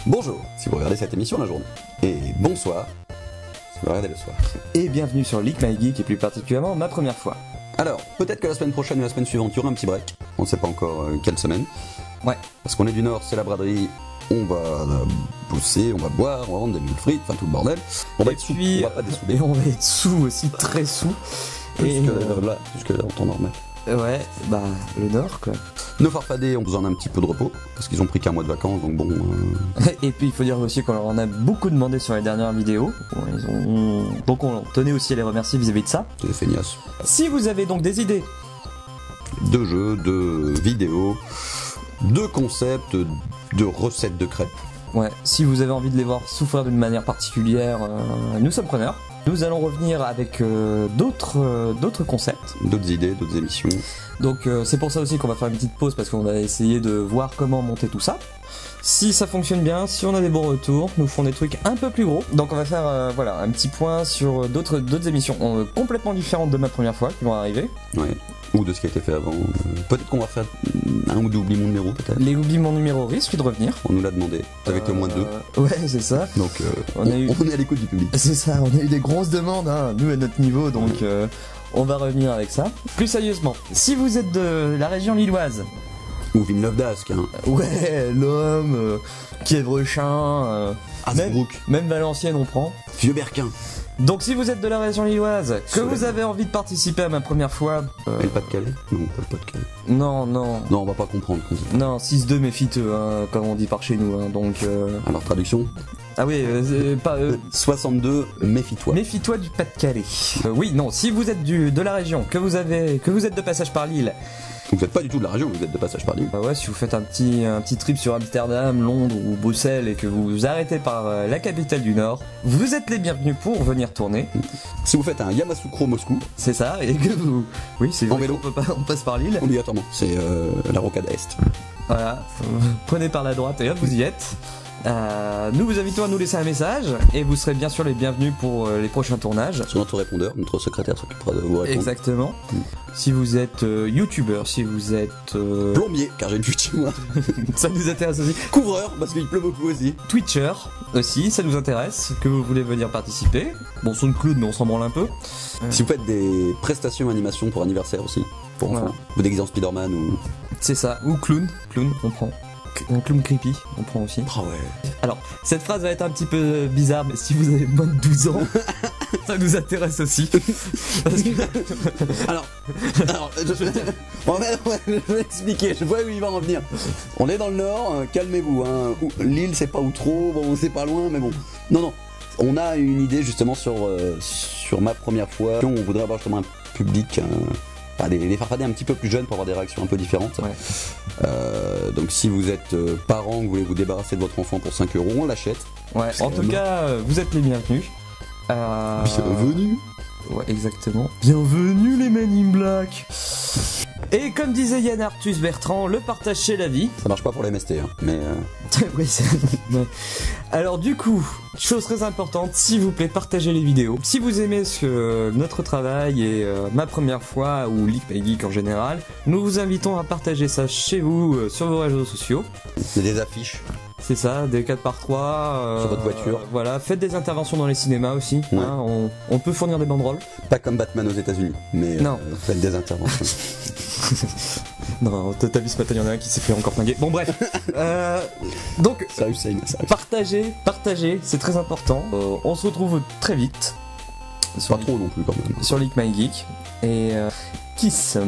Bonjour, si vous regardez cette émission la journée. Et bonsoir, si vous regardez le soir. Et bienvenue sur Leak My Geek, et plus particulièrement ma première fois. Alors, peut-être que la semaine prochaine ou la semaine suivante, il y aura un petit break. On ne sait pas encore quelle semaine. Ouais. Parce qu'on est du Nord, c'est la braderie. On va bosser, on va boire, on va vendre des moules frites, enfin tout le bordel. On va être sous, on va pas dessouder. Et on va être sous aussi, très sous. Jusque là, en temps normal. Ouais, bah, le Nord, quoi. Nos farfadets ont besoin d'un petit peu de repos, parce qu'ils ont pris qu'un mois de vacances, donc bon... Et puis il faut dire aussi qu'on leur en a beaucoup demandé sur les dernières vidéos. Donc on tenait aussi à les remercier vis-à-vis de ça. C'est des feignasses. Si vous avez donc des idées de jeux, de vidéos, de concepts, de recettes de crêpes. Ouais, si vous avez envie de les voir souffrir d'une manière particulière, nous sommes preneurs. Nous allons revenir avec d'autres concepts. D'autres idées, d'autres émissions. Donc c'est pour ça aussi qu'on va faire une petite pause parce qu'on va essayer de voir comment monter tout ça. Si ça fonctionne bien, si on a des bons retours, nous ferons des trucs un peu plus gros. Donc on va faire voilà, un petit point sur d'autres émissions complètement différentes de ma première fois qui vont arriver. Ouais. Ou de ce qui a été fait avant. Peut-être qu'on va faire un ou deux oublie mon numéro, peut-être. Les oublie mon numéro risquent de revenir. On nous l'a demandé. T'avais été au moins deux. Ouais, c'est ça. Donc on est à l'écoute du public. C'est ça, on a eu des grosses demandes, hein, nous à notre niveau, donc on va revenir avec ça. Plus sérieusement, si vous êtes de la région lilloise, ou Villeneuve d'Ascq, hein. Ouais, l'homme, Kievrechin, même Valenciennes on prend. Vieux-Berquin. Donc si vous êtes de la région lilloise, que vous avez envie de participer à ma première fois... Et le Pas-de-Calais? Non, pas le Pas-de-Calais. Non. Non, on va pas comprendre. Non, 6-2 méfiteux, hein, comme on dit par chez nous, hein, donc... Alors, traduction? Ah oui, pas... 62, méfie-toi. Méfie-toi du Pas-de-Calais. Oui, non, si vous êtes de la région, que vous êtes de passage par l'île... Vous n'êtes pas du tout de la région, vous êtes de passage par l'île. Bah ouais, si vous faites un petit trip sur Amsterdam, Londres ou Bruxelles et que vous vous arrêtez par la capitale du Nord, vous êtes les bienvenus pour venir tourner. Si vous faites un Yamoussoukro Moscou, c'est ça, et que vous... Oui, c'est en vélo, on passe par l'île. Obligatoirement, c'est la rocade Est. Voilà, prenez par la droite et hop, vous y êtes. Nous vous invitons à nous laisser un message et vous serez bien sûr les bienvenus pour les prochains tournages. Sur notre répondeur, notre secrétaire s'occupera de vous répondre. Exactement. Si vous êtes youtubeur, si vous êtes... plombier, car j'ai une fuite chez moi. Ça nous intéresse aussi. Couvreur, parce qu'il pleut beaucoup aussi. Twitcher aussi, ça nous intéresse, que vous voulez venir participer. Bon, SoundCloud, mais on s'en branle un peu. Si vous faites des prestations animation pour anniversaire aussi, pour enfants, vous déguisez en Spider-Man ou... C'est ça, ou clown, on prend. Un clown creepy, on prend aussi. Ah ouais. Alors, cette phrase va être un petit peu bizarre, mais si vous avez moins de 12 ans, ça nous intéresse aussi. Parce que... Alors, je vais expliquer, je vois où il va en venir. On est dans le Nord, calmez-vous, hein. L'île c'est pas où trop, bon c'est pas loin, mais bon. Non, on a une idée justement sur ma première fois. On voudrait avoir justement un public... des farfadets un petit peu plus jeunes pour avoir des réactions un peu différentes. Ouais. Donc si vous êtes parent, vous voulez vous débarrasser de votre enfant pour 5 €, on l'achète. Ouais, en tout cas, vous êtes les bienvenus. Bienvenue. Ouais, exactement. Bienvenue les Men in Black. Et comme disait Yann Arthus Bertrand, le partage c'est la vie. Ça marche pas pour les MST, hein, mais... Oui, ouais. Alors du coup, chose très importante, s'il vous plaît, partagez les vidéos. Si vous aimez notre travail et ma première fois, ou Leak My Geek en général, nous vous invitons à partager ça chez vous, sur vos réseaux sociaux. C'est des affiches. C'est ça, des 4x3. Sur votre voiture. Voilà, faites des interventions dans les cinémas aussi. Ouais. Hein, on peut fournir des banderoles. Pas comme Batman aux États-Unis, mais non. Faites des interventions. Non, t'as vu ce matin, il y en a un qui s'est fait encore flinguer. Bon, bref. Donc, partagez, c'est très important. On se retrouve très vite. Pas trop non plus, quand même. Sur Leak My Geek. Et kiss.